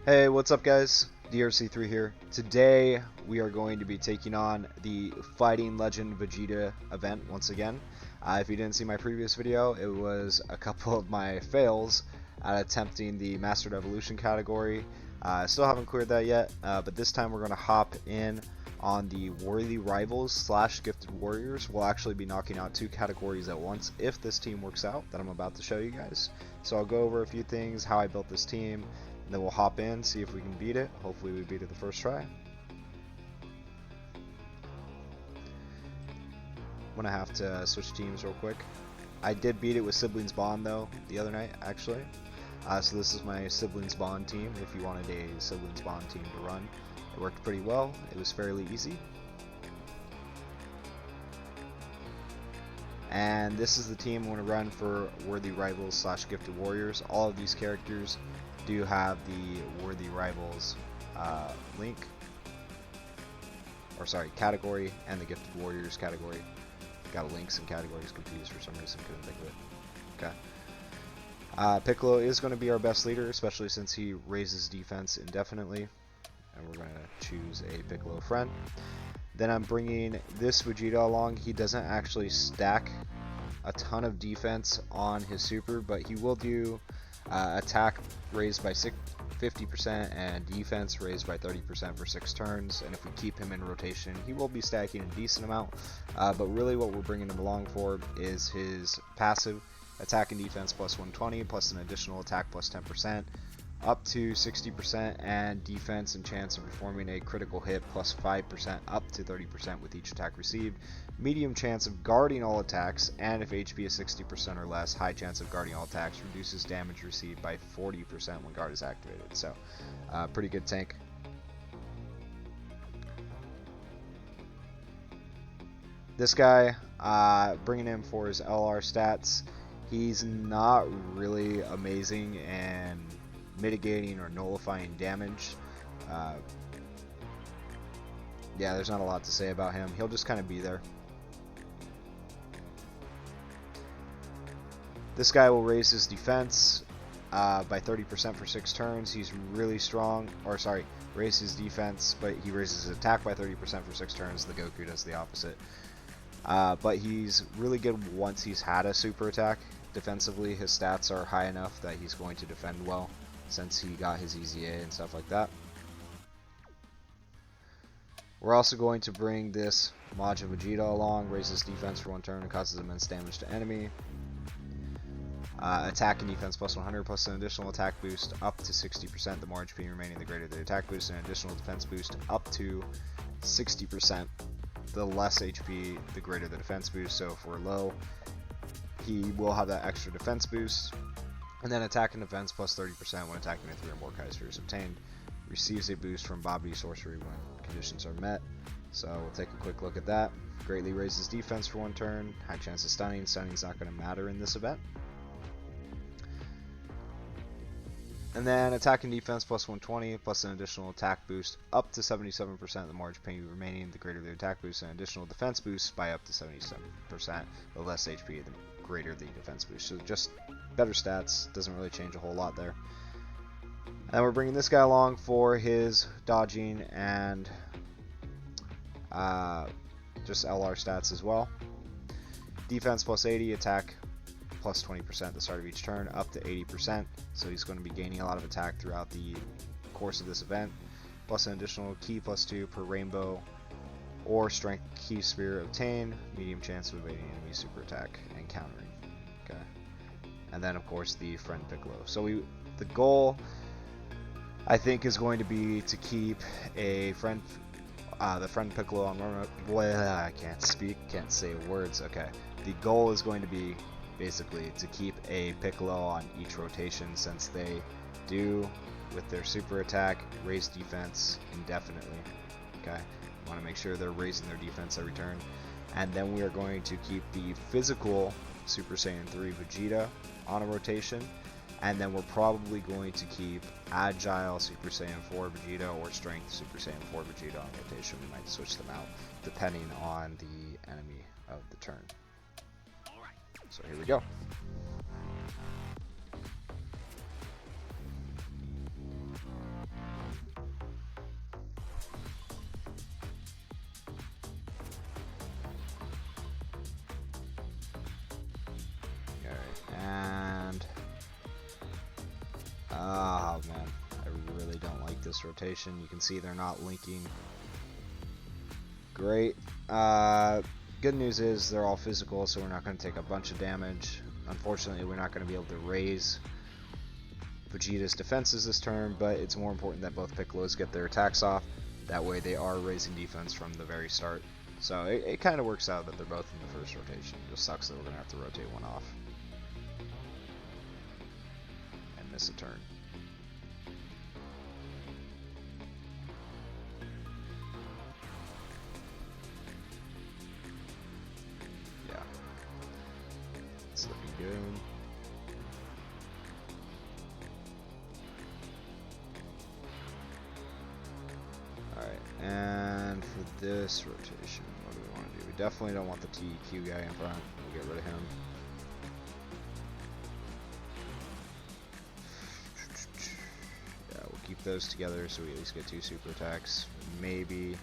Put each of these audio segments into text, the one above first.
Hey, what's up guys? DRC3 here. Today we are going to be taking on the Fighting Legend Vegeta event once again. If you didn't see my previous video, it was a couple of my fails at attempting the Mastered Evolution category. I still haven't cleared that yet, but this time we're going to hop in on the Worthy Rivals / Gifted Warriors. We'll actually be knocking out two categories at once if this team works out that I'm about to show you guys. So I'll go over a few things, how I built this team, and then we'll hop in, see if we can beat it. Hopefully we beat it the first try. I'm gonna have to switch teams real quick. I did beat it with Siblings Bond though the other night actually. So this is my Siblings Bond team if you wanted a Siblings Bond team to run. It worked pretty well. It was fairly easy. And this is the team I'm going to run for Worthy Rivals / Gifted Warriors. All of these characters do have the Worthy Rivals link, or sorry, category, and the Gifted Warriors category. Got links and categories confused for some reason, couldn't think of it. Okay. Piccolo is going to be our best leader, especially since he raises defense indefinitely. And we're going to choose a Piccolo friend. Then I'm bringing this Vegeta along. He doesn't actually stack a ton of defense on his super, but he will do attack raised by 50% and defense raised by 30% for 6 turns. And if we keep him in rotation, he will be stacking a decent amount. But really what we're bringing him along for is his passive attack and defense plus 120 plus an additional attack plus 10%. Up to 60% and defense and chance of performing a critical hit plus 5% up to 30% with each attack received. Medium chance of guarding all attacks, and if HP is 60% or less, high chance of guarding all attacks, reduces damage received by 40% when guard is activated. So pretty good tank. This guy, bringing him for his LR stats, he's not really amazing and mitigating or nullifying damage. Yeah, there's not a lot to say about him. He'll just kind of be there. This guy will raise his defense by 30% for 6 turns. He's really strong, or sorry, raise his defense, but he raises his attack by 30% for 6 turns. The Goku does the opposite. But he's really good once he's had a super attack. Defensively, his stats are high enough that he's going to defend well, since he got his EZA and stuff like that. We're also going to bring this Majin Vegeta along, raises defense for 1 turn and causes immense damage to enemy. Attack and defense plus 100 plus an additional attack boost up to 60%. The more HP remaining, the greater the attack boost, and an additional defense boost up to 60%. The less HP, the greater the defense boost. So if we're low, he will have that extra defense boost. And then attack and defense plus 30% when attacking with 3 or more Kaiser is obtained. Receives a boost from Bobby Sorcery when conditions are met. So we'll take a quick look at that. Greatly raises defense for 1 turn. High chance of stunning. Stunning's not going to matter in this event. And then attack and defense plus 120 plus an additional attack boost up to 77%. The more HP remaining, the greater the attack boost, and additional defense boost by up to 77%. The less HP, the greater the defense boost. So just better stats, doesn't really change a whole lot there. And we're bringing this guy along for his dodging and just LR stats as well. Defense plus 80, attack plus 20% at the start of each turn, up to 80%. So he's going to be gaining a lot of attack throughout the course of this event. Plus an additional key plus 2 per rainbow or strength key sphere obtained. Medium chance of evading enemy super attack and countering. Okay. And then of course the friend Piccolo. So the goal I think is going to be to keep a friend, the friend Piccolo on. I can't speak, can't say words. Okay. The goal is going to be basically to keep a Piccolo on each rotation, since they do with their super attack raise defense indefinitely. Okay. Want to make sure they're raising their defense every turn. And then we are going to keep the physical Super Saiyan 3 Vegeta on a rotation, and then we're probably going to keep Agile Super Saiyan 4 Vegeta or Strength Super Saiyan 4 Vegeta on rotation. We might switch them out depending on the enemy of the turn. So here we go. this rotation. You can see they're not linking. Great. Good news is they're all physical, so we're not going to take a bunch of damage. Unfortunately, we're not going to be able to raise Vegeta's defenses this turn, but it's more important that both Piccolos get their attacks off. That way they are raising defense from the very start. So it kind of works out that they're both in the first rotation. It just sucks that we're going to have to rotate one off. And miss a turn. Yeah. It's looking good. And for this rotation, what do we want to do? We definitely don't want the TEQ guy in front. We'll get rid of him. Yeah, we'll keep those together so we at least get 2 super attacks. Maybe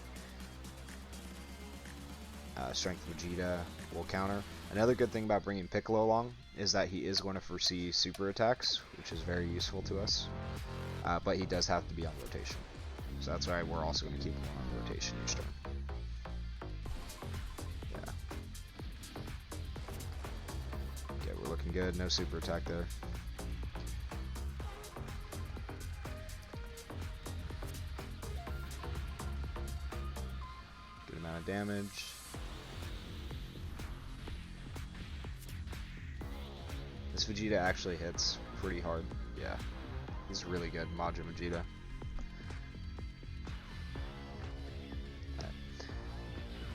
Strength Vegeta will counter. Another good thing about bringing Piccolo along is that he is going to foresee super attacks, which is very useful to us. But he does have to be on rotation. So that's why we're also going to keep him on rotation each turn. Yeah. Okay, we're looking good. No super attack there. Good amount of damage. This Vegeta actually hits pretty hard. Yeah. He's really good. Majin Vegeta.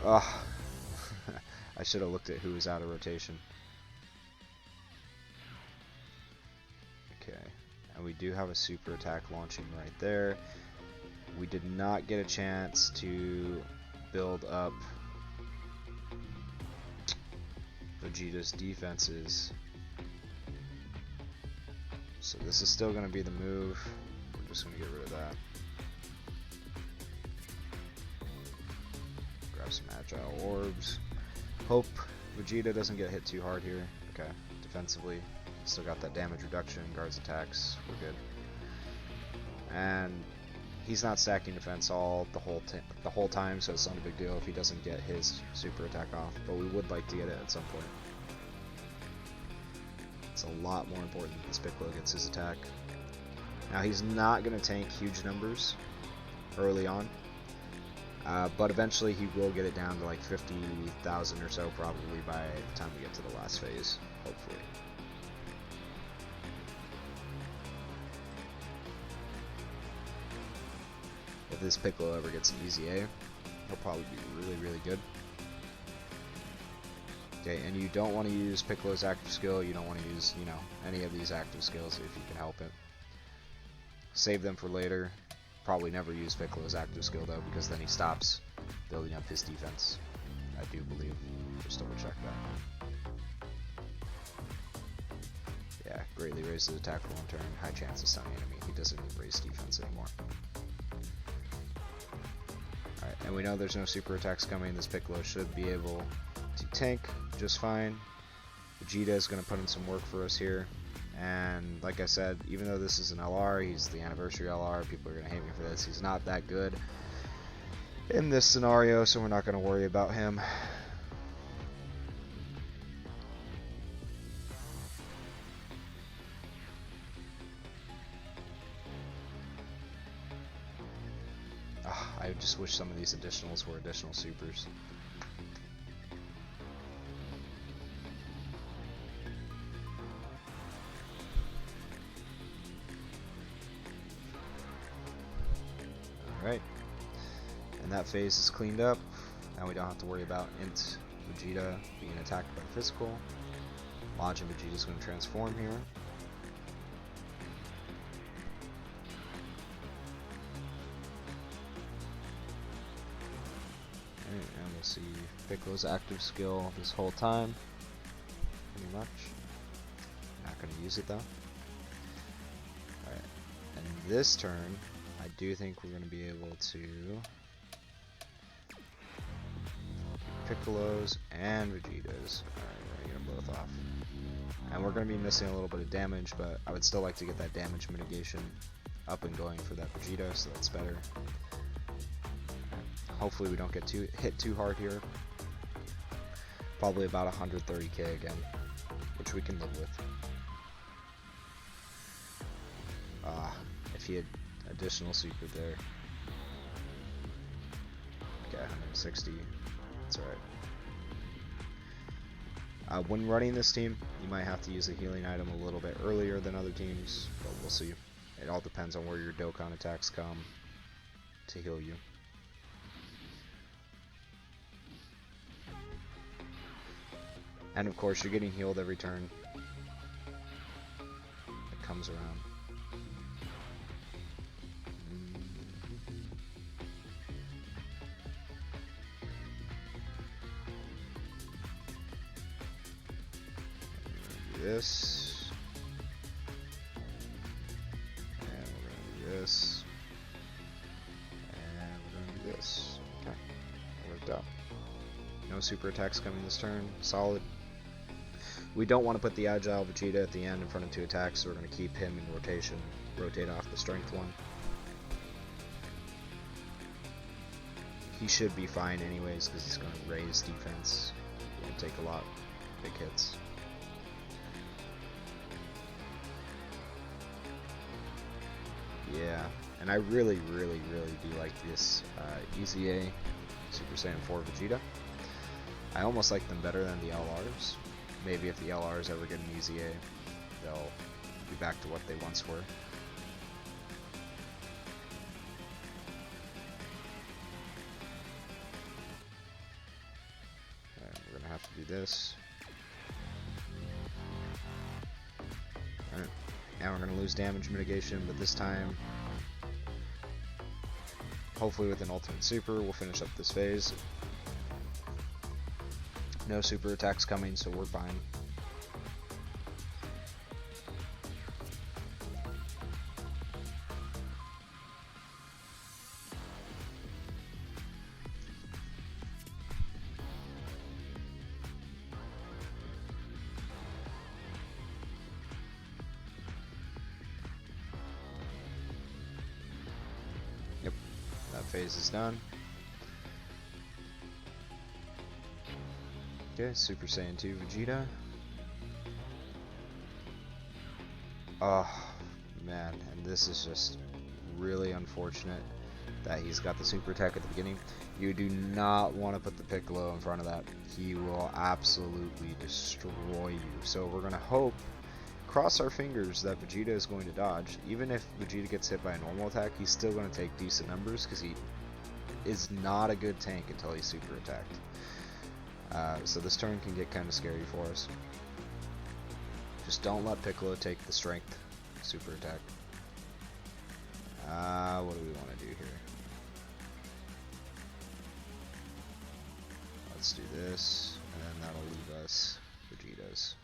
Oh, I should have looked at who was out of rotation. Okay, and we do have a super attack launching right there. We did not get a chance to build up Vegeta's defenses. So this is still going to be the move. We're just going to get rid of that. Some agile orbs. Hope Vegeta doesn't get hit too hard here. Okay, defensively, still got that damage reduction, guards attacks, we're good. And he's not stacking defense the whole time, so it's not a big deal if he doesn't get his super attack off. But we would like to get it at some point. It's a lot more important that this Piccolo gets his attack. Now he's not going to tank huge numbers early on. But eventually he will get it down to like 50,000 or so probably by the time we get to the last phase, hopefully. If this Piccolo ever gets an easy A, he'll probably be really, really good. Okay, and you don't want to use Piccolo's active skill, you don't want to use, you know, any of these active skills if you can help it. Save them for later. Probably never use Piccolo's active skill though, because then he stops building up his defense. I do believe. Just double check that. Yeah, greatly raises attack for 1 turn. High chance of stunning enemy. He doesn't raise defense anymore. Alright, and we know there's no super attacks coming. This Piccolo should be able to tank just fine. Vegeta is going to put in some work for us here. And like I said, even though this is an LR, he's the anniversary LR, people are going to hate me for this. He's not that good in this scenario, so we're not going to worry about him. I just wish some of these additionals were additional supers. Alright, and that phase is cleaned up. Now we don't have to worry about Int Vegeta being attacked by physical. Majin Vegeta is going to transform here. And we'll see Piccolo's active skill this whole time. Pretty much. Not going to use it though. Alright, and this turn, I do think we're going to be able to Piccolo's and Vegeta's. Alright, we're going to get them both off. And we're going to be missing a little bit of damage, but I would still like to get that damage mitigation up and going for that Vegeta, so that's better. Hopefully we don't get hit too hard here. Probably about 130k again, which we can live with. If he had additional super there. Okay, 160. That's alright. When running this team, you might have to use a healing item a little bit earlier than other teams, but we'll see. It all depends on where your Dokkan attacks come to heal you. And of course, you're getting healed every turn it comes around. This, and we're going to do this, and we're going to do this. Okay, that worked out. No super attacks coming this turn, solid. We don't want to put the Agile Vegeta at the end in front of 2 attacks, so we're going to keep him in rotation, rotate off the strength one. He should be fine anyways, because he's going to raise defense. He won't take a lot of big hits. Yeah, and I really do like this EZA Super Saiyan 4 Vegeta. I almost like them better than the LRs. Maybe if the LRs ever get an EZA, they'll be back to what they once were. And we're gonna have to do this. Alright. Now we're going to lose damage mitigation, but this time, hopefully with an ultimate super, we'll finish up this phase. No super attacks coming, so we're fine. Yep, that phase is done. Okay, Super Saiyan 2 Vegeta. Oh, man, and this is just really unfortunate that he's got the super attack at the beginning. You do not want to put the Piccolo in front of that. He will absolutely destroy you. So we're going to hope, cross our fingers, that Vegeta is going to dodge. Even if Vegeta gets hit by a normal attack, he's still going to take decent numbers because he is not a good tank until he's super attacked. So this turn can get kind of scary for us. Just don't let Piccolo take the strength super attack. What do we want to do here? Let's do this, and then that'll leave us Vegeta's.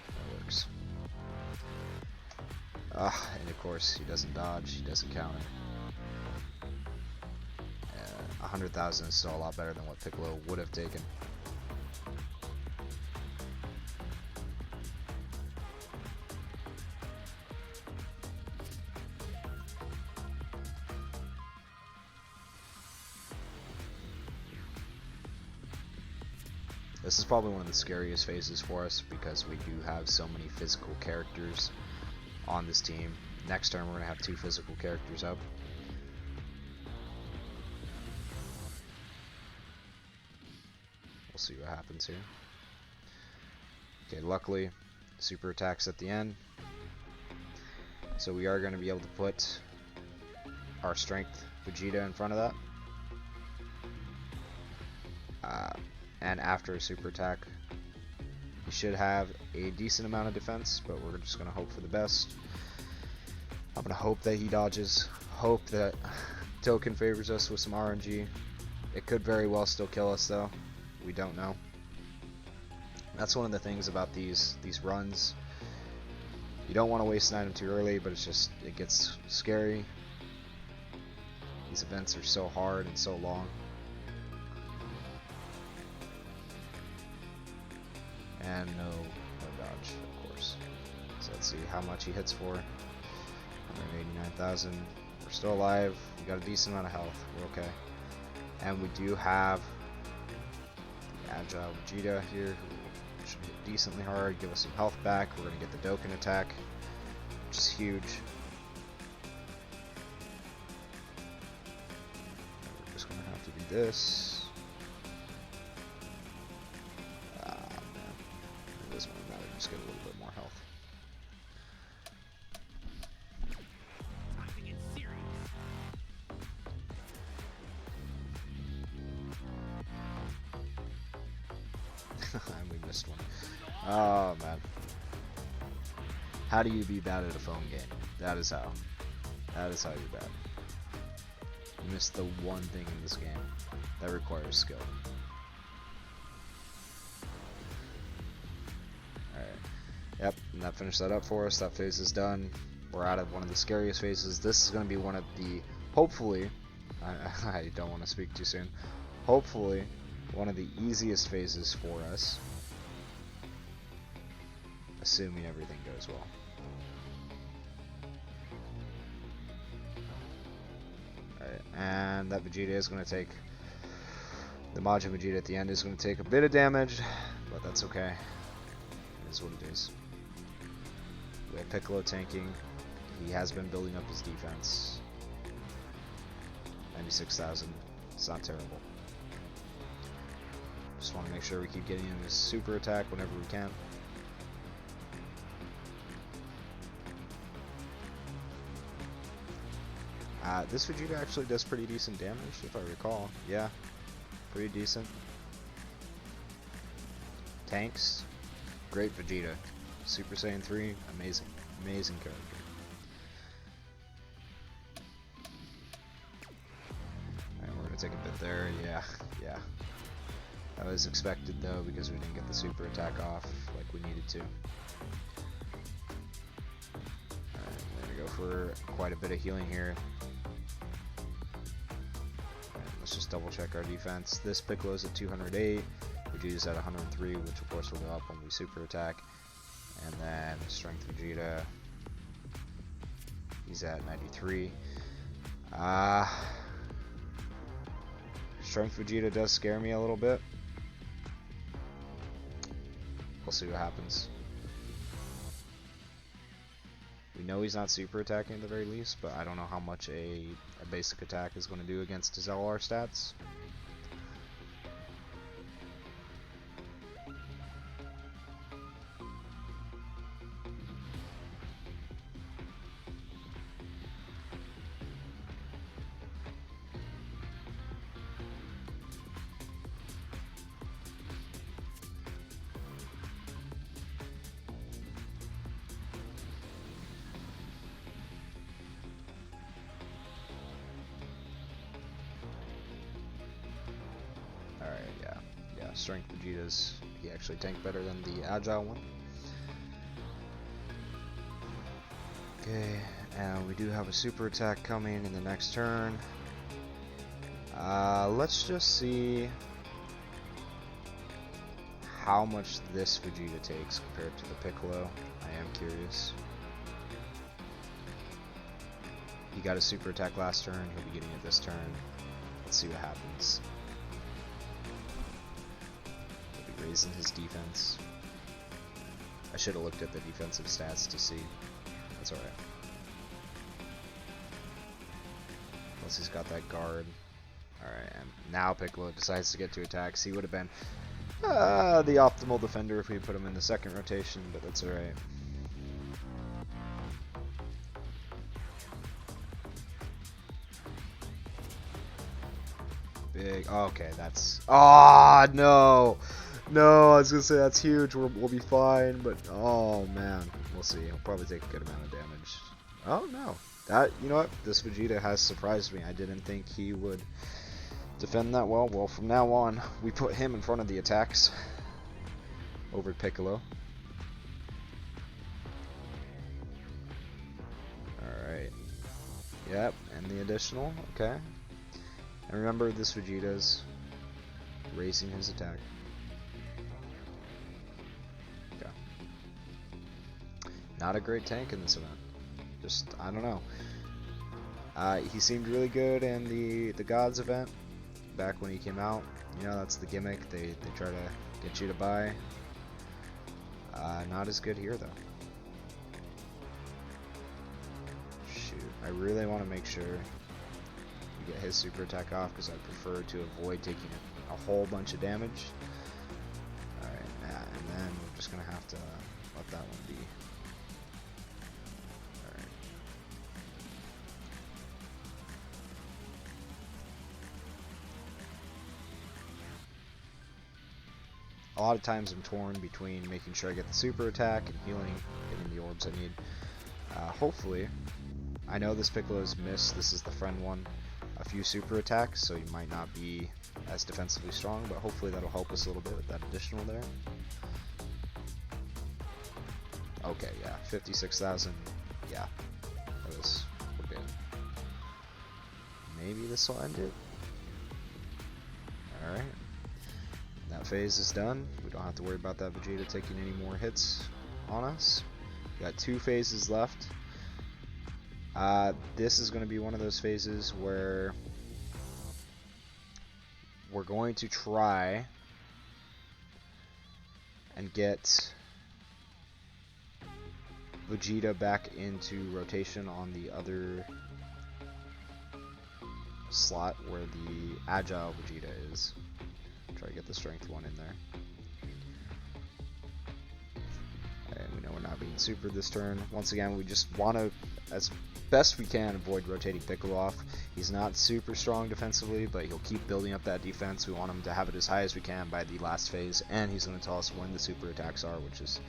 That works. And of course he doesn't dodge, he doesn't counter. 100,000 is still a lot better than what Piccolo would have taken. This is probably one of the scariest phases for us because we do have so many physical characters on this team. Next turn we're going to have 2 physical characters up. We'll see what happens here. Okay, luckily, super attacks at the end. So we are going to be able to put our strength Vegeta in front of that. And after a super attack, he should have a decent amount of defense, but we're just going to hope for the best. I'm going to hope that he dodges, hope that Token favors us with some RNG. It could very well still kill us though. We don't know. That's one of the things about these runs. You don't want to waste an item too early, but it's just, it gets scary. These events are so hard and so long. And no dodge, of course. So let's see how much he hits for. 189,000. We're still alive. We got a decent amount of health. We're okay. And we do have the Agile Vegeta here, who should hit decently hard, give us some health back. We're going to get the Dokkan attack, which is huge. And we're just going to have to do this. Ah, man. It doesn't really matter. Just get a little bit more health. And we missed one. Oh man. How do you be bad at a phone game? That is how. That is how you're bad. You missed the one thing in this game that requires skill. Alright. Yep, and that finished that up for us. That phase is done. We're out of one of the scariest phases. This is going to be one of the, hopefully, I don't want to speak too soon, hopefully, one of the easiest phases for us, assuming everything goes well. Alright, and that Vegeta is going to take, the Majin Vegeta at the end is going to take a bit of damage, but that's okay. It is what it is. We have Piccolo tanking. He has been building up his defense. 96,000. It's not terrible. Just want to make sure we keep getting him his super attack whenever we can. This Vegeta actually does pretty decent damage, if I recall. Yeah, pretty decent. Tanks, great Vegeta. Super Saiyan 3, amazing. Amazing character. And we're going to take a bit there. Yeah. That was expected though, because we didn't get the super attack off like we needed to. Alright, we're going to go for quite a bit of healing here. Alright, let's just double check our defense. This Piccolo's at 208. Vegeta's at 103, which of course will go up when we super attack. And then Strength Vegeta, he's at 93. Strength Vegeta does scare me a little bit. We'll see what happens. We know he's not super attacking at the very least, but I don't know how much a basic attack is going to do against his LR stats. Strength Vegeta's, he actually tanked better than the Agile one. Okay, and we do have a super attack coming in the next turn. Let's just see how much this Vegeta takes compared to the Piccolo. I am curious. He got a super attack last turn, he'll be getting it this turn. Let's see what happens. Raising his defense. I should have looked at the defensive stats to see. That's alright. Plus he's got that guard. Alright, and now Piccolo decides to get to attacks. He would have been the optimal defender if we put him in the second rotation, but that's alright. Big. Oh, okay, that's. Oh, no! No, I was gonna say that's huge. We'll be fine, but oh man, we'll see. He'll probably take a good amount of damage. Oh no, you know what? This Vegeta has surprised me. I didn't think he would defend that well. Well, from now on, we put him in front of the attacks over Piccolo. All right. Yep, and the additional. Okay. And remember, this Vegeta's raising his attack. Not a great tank in this event. Just, I don't know. He seemed really good in the Gods event back when he came out. You know, that's the gimmick. They try to get you to buy. Not as good here though. Shoot, I really want to make sure we get his super attack off because I prefer to avoid taking a whole bunch of damage. Alright, and then we're just gonna have to let that one be. Alright. A lot of times I'm torn between making sure I get the super attack and healing, getting the orbs I need. Hopefully, I know this Piccolo's missed, this is the friend one, a few super attacks, so you might not be as defensively strong, but hopefully that'll help us a little bit with that additional there. Okay, yeah, 56,000, yeah, we're good. Maybe this will end it. Alright. That phase is done. We don't have to worry about that Vegeta taking any more hits on us. We got 2 phases left. This is going to be one of those phases where we're going to try and get Vegeta back into rotation on the other slot where the Agile Vegeta is. Try to get the strength one in there. And we know we're not being super this turn. Once again, we just want to, as best we can, avoid rotating Piccolo off. He's not super strong defensively, but he'll keep building up that defense. We want him to have it as high as we can by the last phase, and he's going to tell us when the super attacks are, which is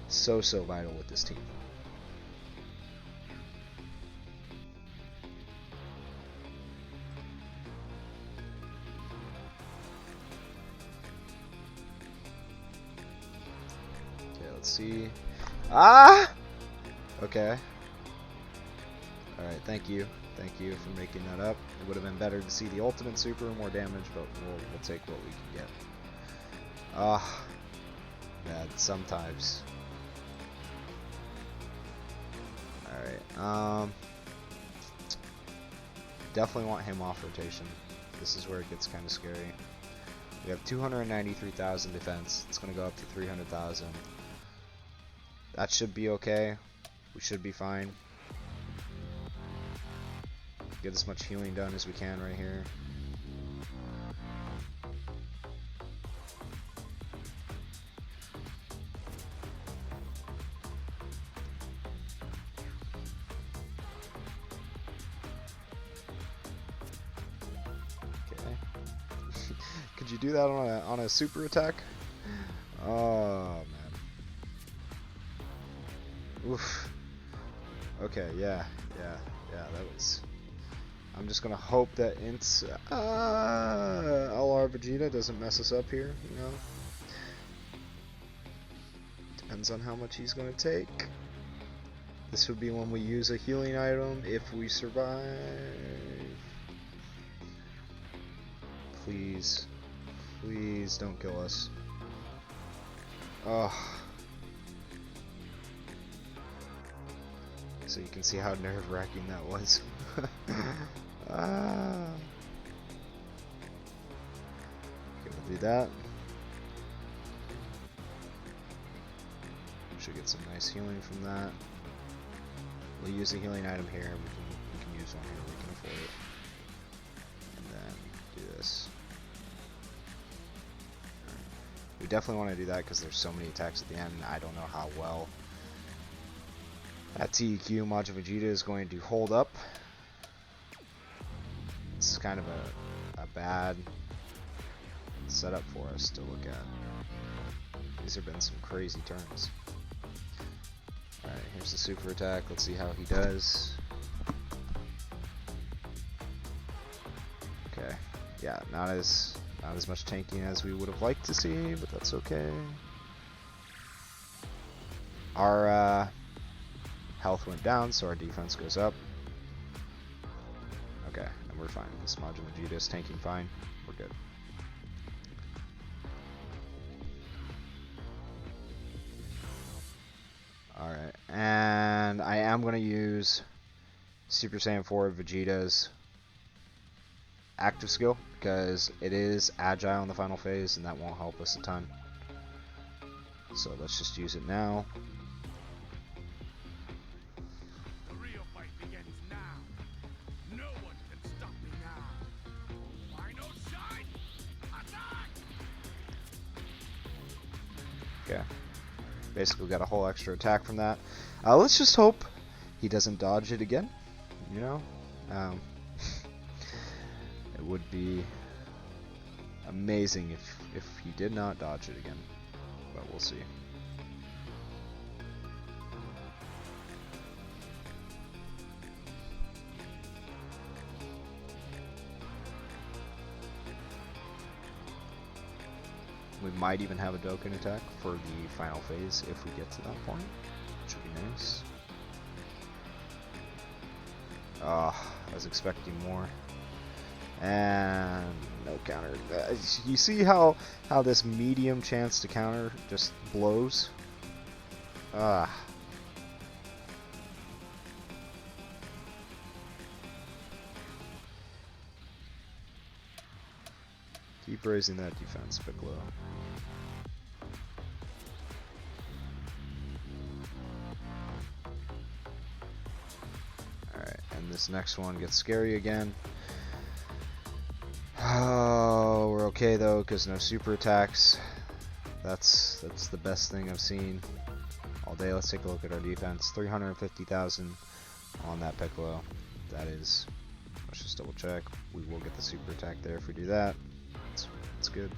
so vital with this team. Let's see. Ah! Okay. Alright, thank you. Thank you for making that up. It would have been better to see the ultimate super and more damage, but we'll take what we can get. Ah. Bad sometimes. Alright, definitely want him off rotation. This is where it gets kind of scary. We have 293,000 defense. It's going to go up to 300,000. That should be okay. We should be fine. Get as much healing done as we can right here. Okay. Could you do that on a super attack? Oh man. Oof. Okay, yeah, that was... I'm just gonna hope that LR Vegeta doesn't mess us up here, you know? Depends on how much he's gonna take. This would be when we use a healing item if we survive. Please. Please don't kill us. Oh. So you can see how nerve-wracking that was. Okay, we'll do that. Should get some nice healing from that. We'll use a healing item here. We can use one here. We can afford it. And then do this. We definitely want to do that because there's so many attacks at the end. I don't know how well that TEQ Majin Vegeta is going to hold up. This is kind of a bad setup for us to look at. These have been some crazy turns. Alright, here's the super attack. Let's see how he does. Okay. Yeah, not as much tanking as we would have liked to see, but that's okay. Our health went down, so our defense goes up. Okay, and we're fine. This Majin Vegeta is tanking fine. We're good. Alright, and I am going to use use Super Saiyan 4 Vegeta's active skill because it is agile in the final phase and that won't help us a ton. So let's just use it now. The real fight begins now. No one can stop me now. Final shine. Attack! Okay. Basically got a whole extra attack from that. Let's just hope he doesn't dodge it again. You know? It would be amazing if he did not dodge it again. But we'll see. We might even have a Dokkan attack for the final phase if we get to that point, which would be nice. I was expecting more. And no counter. You see how this medium chance to counter just blows? Keep raising that defense, Piccolo. Alright, and this next one gets scary again. Oh, we're okay though, because no super attacks. That's the best thing I've seen all day. Let's take a look at our defense. 350,000 on that Piccolo. That is, let's just double check. We will get the super attack there if we do that. That's good.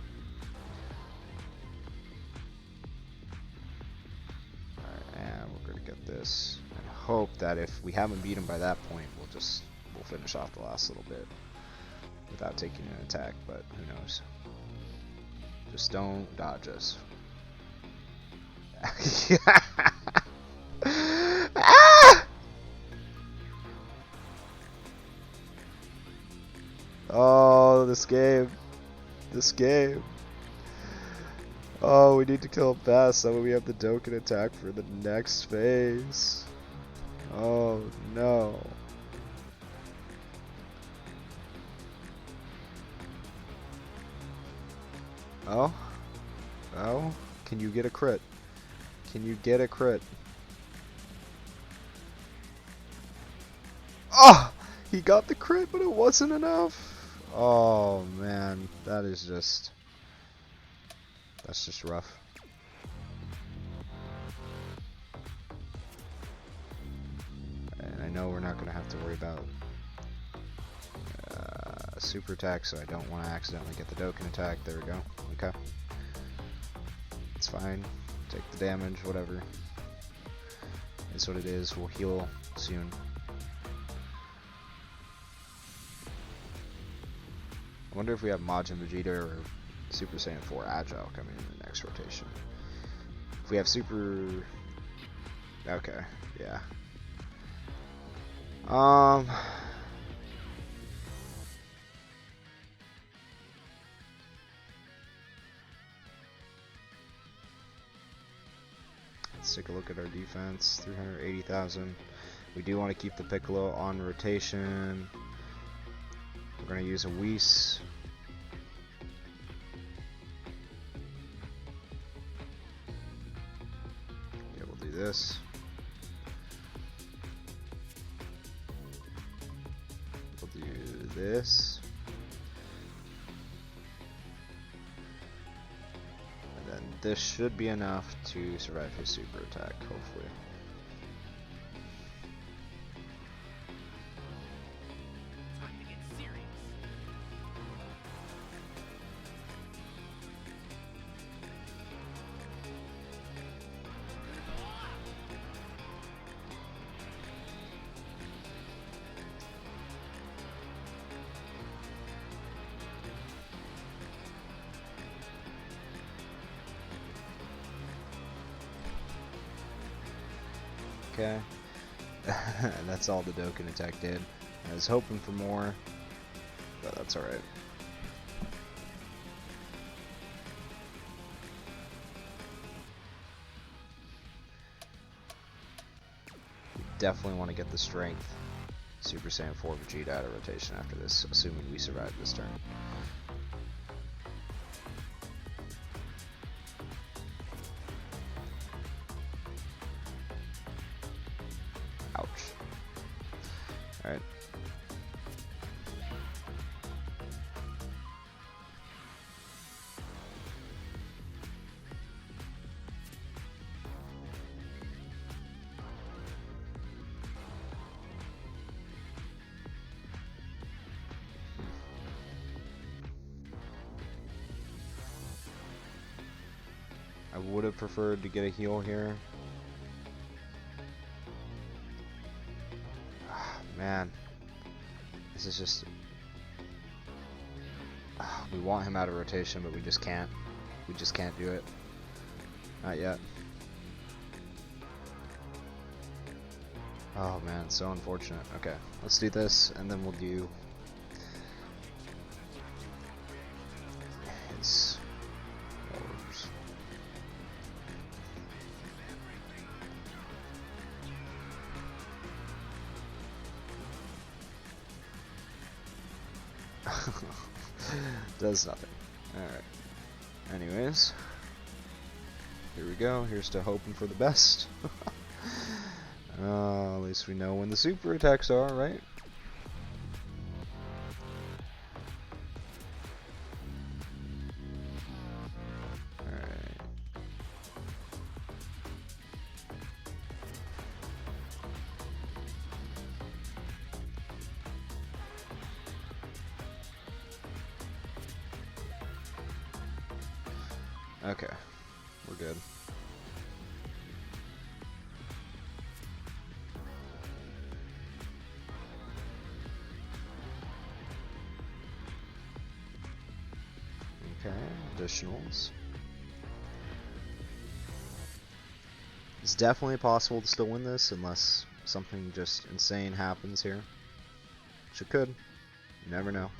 Alright, and we're gonna get this and hope that if we haven't beat him by that point, we'll finish off the last little bit without taking an attack, but who knows. Just don't dodge us. Ah! Oh, this game. Oh, we need to kill him fast, so we have the Dokkan attack for the next phase. Oh no. Oh? Oh? Can you get a crit? Can you get a crit? Oh! He got the crit, but it wasn't enough. Oh man, that's just rough. And I know we're not gonna have to worry about super attack, so I don't want to accidentally get the Dokkan attack. There we go. Okay. It's fine. Take the damage, whatever. It's what it is. We'll heal soon. I wonder if we have Majin Vegeta or Super Saiyan 4 Agile coming in the next rotation. If we have Super... Okay, yeah. Let's take a look at our defense. 380,000. We do want to keep the Piccolo on rotation. We're going to use a Whis. Yeah, we'll do this. We'll do this. And then this should be enough to survive his super attack, hopefully. Okay. And that's all the Dokkan attack did. I was hoping for more, but that's alright. definitely want to get the strength Super Saiyan 4 Vegeta out of rotation after this, assuming we survive this turn. Ouch. Alright. I would have preferred to get a heal here. Man, this is just... we want him out of rotation, but we just can't. We just can't do it. Not yet. Oh man, so unfortunate. Okay, let's do this, and then we'll do his orders. Does nothing. Alright. Anyways. Here we go. Here's to hoping for the best. At least we know when the super attacks are, right? Alright. Okay, we're good. Okay, additionals. It's definitely possible to still win this unless something just insane happens here. Which it could. You never know.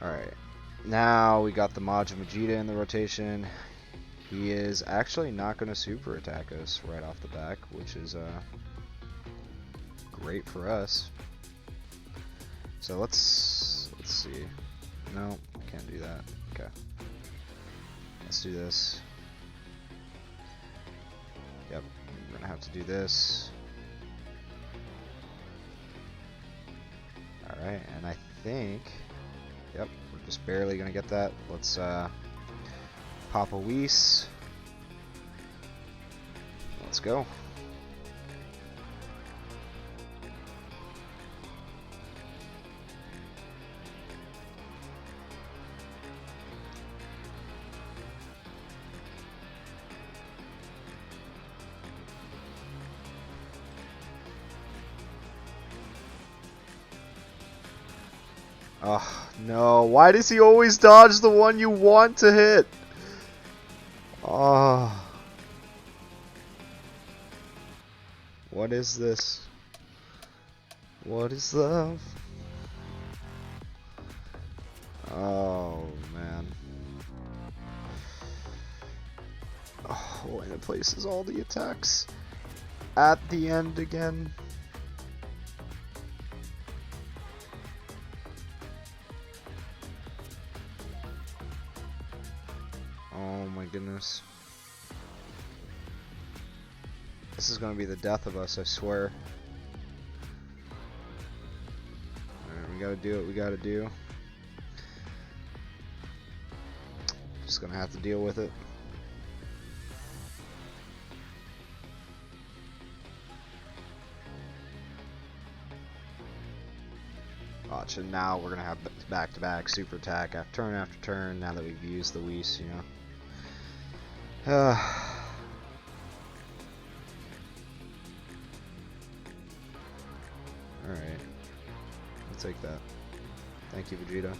Alright, now we got the Majin Vegeta in the rotation. He is actually not going to super attack us right off the back, which is great for us. So let's see. No, can't do that. Okay, let's do this. Yep, we're gonna have to do this. All right, and I think. Yep, we're just barely gonna get that. Let's pop a Whis. Let's go. Oh, no. Why does he always dodge the one you want to hit? Oh. What is this? What is love? Oh, man. Oh, and it places all the attacks at the end again. Oh my goodness. This is gonna be the death of us, I swear. Alright, we gotta do what we gotta do. Just gonna have to deal with it. Watch, and now we're gonna have back-to-back super attack after turn now that we've used the Whis, you know. Alright. I'll take that. Thank you, Vegeta.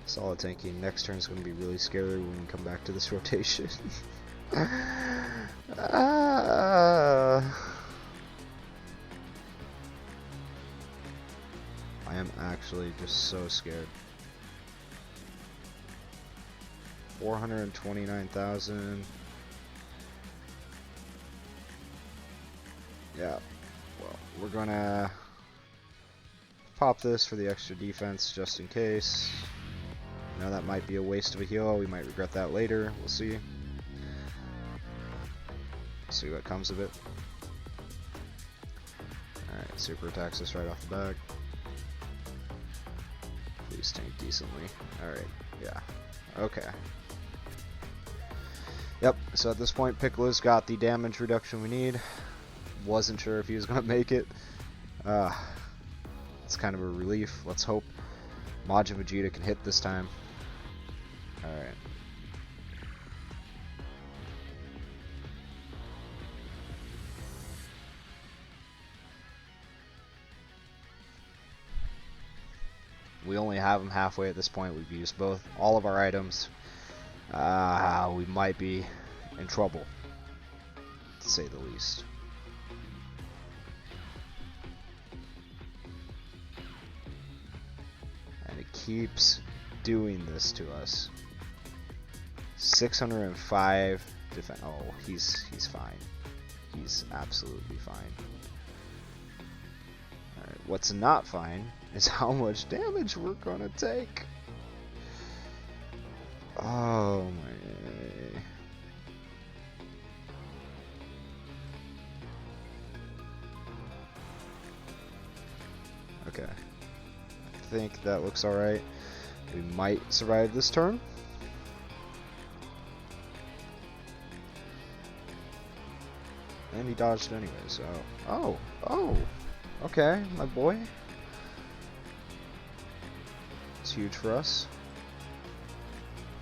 Solid tanking. Next turn is going to be really scary when we come back to this rotation. I am actually just so scared. 429,000. Yeah. Well, we're gonna pop this for the extra defense just in case. I know that might be a waste of a heal. We might regret that later. We'll see. See what comes of it. Alright, super attacks us right off the back. Please tank decently. Alright, yeah. Okay. Yep, so at this point Piccolo's got the damage reduction we need. Wasn't sure if he was going to make it. It's kind of a relief. Let's hope Majin Vegeta can hit this time. Alright. We only have him halfway at this point. We've used all of our items. We might be in trouble, to say the least. And it keeps doing this to us. 605 defense. Oh, he's fine. He's absolutely fine. Alright, what's not fine is how much damage we're gonna take. Oh my. Okay. I think that looks alright. We might survive this turn. And he dodged anyway, so. Oh! Okay, my boy. It's huge for us.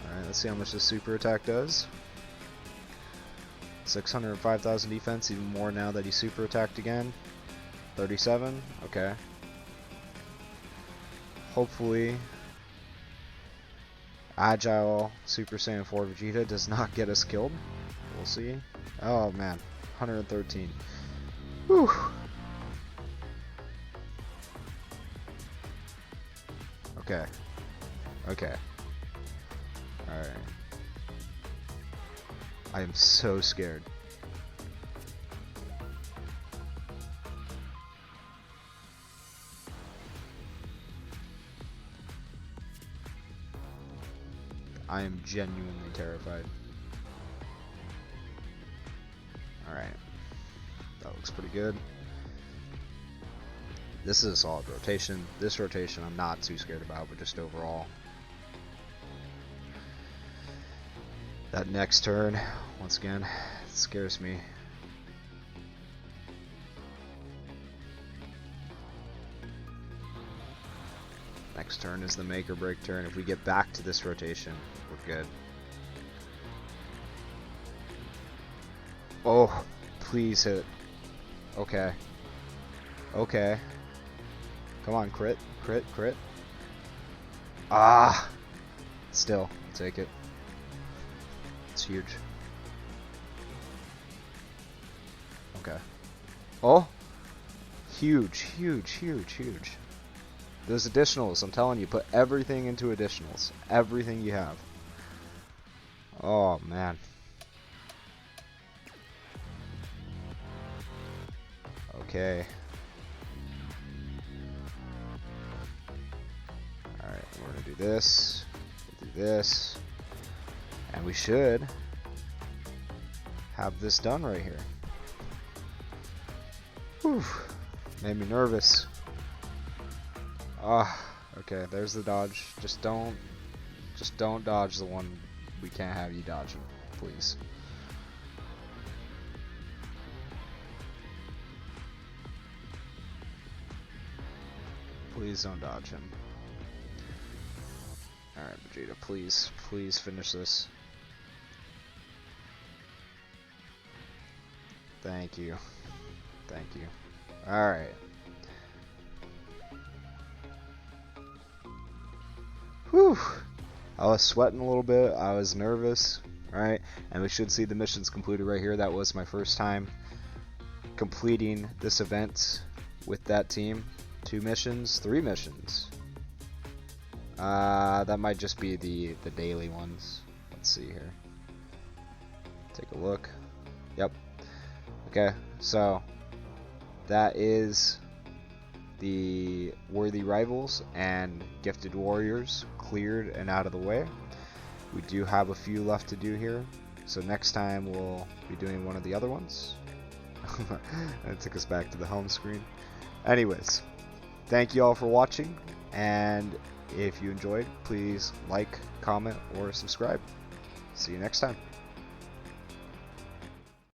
Alright, let's see how much this super attack does. 605,000 defense, even more now that he's super attacked again. 37, okay. Hopefully, Agile Super Saiyan 4 Vegeta does not get us killed. We'll see. Oh man, 113. Whew. Okay. Okay. Alright. I am so scared. I am genuinely terrified. Alright. That looks pretty good. This is a solid rotation. This rotation I'm not too scared about, but just overall. That next turn, once again, it scares me. Next turn is the make or break turn. If we get back to this rotation, we're good. Oh, please hit. Okay. Okay. Come on, crit, crit, crit. Ah! Still, I'll take it. It's huge. Okay. Oh! Huge, huge, huge, huge. Those additionals, I'm telling you, put everything into additionals. Everything you have. Oh, man. Okay. Alright, we're gonna do this. Do this. And we should have this done right here. Whew. Made me nervous. Ah, okay, there's the dodge. Just don't dodge the one we can't have you dodging, please. Please don't dodge him. Alright, Vegeta, please, please finish this. Thank you. Thank you. Alright. Whew. I was sweating a little bit. I was nervous. Alright. And we should see the missions completed right here. That was my first time completing this event with that team. 2 missions, 3 missions. That might just be the daily ones. Let's see here. Take a look. Yep. Okay, so that is the worthy rivals and gifted warriors cleared and out of the way. We do have a few left to do here, so next time we'll be doing one of the other ones. It took us back to the home screen. Anyways, thank you all for watching, and if you enjoyed, please like, comment, or subscribe. See you next time.